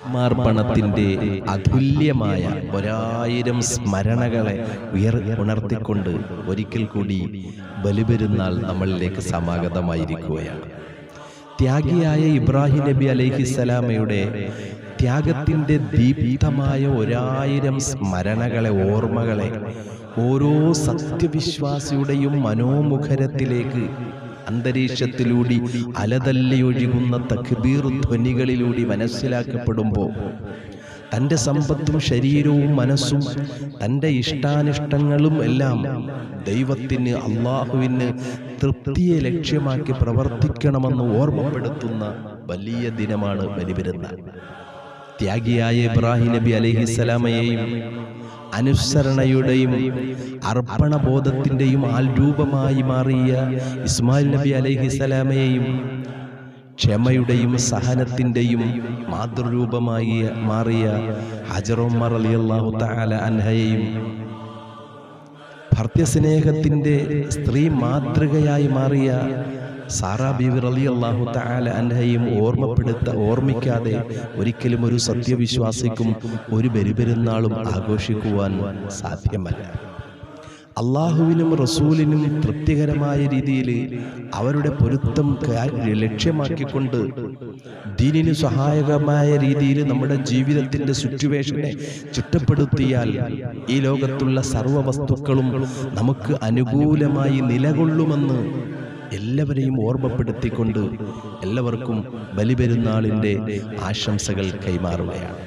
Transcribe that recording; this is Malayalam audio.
ആത്മാർപ്പണത്തിൻ്റെ അതുല്യമായ 1000 സ്മരണകളെ ഉണർത്തിക്കൊണ്ട് ഒരിക്കൽ കൂടി ബലിപെരുന്നാൾ നമ്മളിലേക്ക് സമാഗതമായിരിക്കുകയാണ്. ത്യാഗിയായ ഇബ്രാഹിം നബി അലൈഹിസ്സലാമയുടെ ത്യാഗത്തിൻ്റെ ദീപ്തമായ 1000 സ്മരണകളെ, ഓർമ്മകളെ ഓരോ സത്യവിശ്വാസിയുടെയും മനോമുഖരത്തിലേക്ക് അന്തരീക്ഷത്തിലൂടെ അലതല്ലി ഒഴുകുന്ന തക്ബീർ ധ്വനികളിലൂടെ മനസ്സിലാക്കപ്പെടുമ്പോൾ തൻ്റെ സമ്പത്തും ശരീരവും മനസ്സും തൻ്റെ ഇഷ്ടാനിഷ്ടങ്ങളും എല്ലാം ദൈവത്തിന്, അള്ളാഹുവിന് തൃപ്തിയെ ലക്ഷ്യമാക്കി പ്രവർത്തിക്കണമെന്ന് ഓർമ്മപ്പെടുത്തുന്ന വലിയ ദിനമാണ് ബലിപെരുന്നാൾ. ത്യാഗിയായ ഇബ്രാഹിം നബി അലൈഹിസ്സലാമയെയും അനുസരണയുടെയും അർപ്പണബോധത്തിൻ്റെയും ആൽരൂപമായി മാറിയ ഇസ്മായിൽ നബി അലൈഹിസ്സലാമയെയും ക്ഷമയുടെയും സഹനത്തിൻ്റെയും മാതൃരൂപമായി മാറിയ ഹജറ ഉമ്മർ റളിയല്ലാഹു തആല അൻഹയെയും ഭർത്തൃസ്നേഹത്തിൻ്റെ സ്ത്രീ മാതൃകയായി മാറിയ സാറാ ബീവി റളിയല്ലാഹു തആല അൻഹയും ഓർമ്മിക്കാതെ ഒരിക്കലും ഒരു സത്യവിശ്വാസിക്കും ഒരു ബലിപെരുന്നാളും ആഘോഷിക്കുവാൻ സാധ്യമല്ല. അള്ളാഹുവിനും റസൂലിനും തൃപ്തികരമായ രീതിയിൽ അവരുടെ പൊരുത്തം ലക്ഷ്യമാക്കിക്കൊണ്ട് ദീനിന് സഹായകമായ രീതിയിൽ നമ്മുടെ ജീവിതത്തിൻ്റെ സിറ്റുവേഷനെ ചിട്ടപ്പെടുത്തിയാൽ ഈ ലോകത്തുള്ള സർവ്വ വസ്തുക്കളും നമുക്ക് അനുകൂലമായി നിലകൊള്ളുമെന്ന് എല്ലാവരെയും ഓർമ്മപ്പെടുത്തിക്കൊണ്ട് എല്ലാവർക്കും ബലിപെരുന്നാളിൻ്റെ ആശംസകൾ കൈമാറുകയാണ്.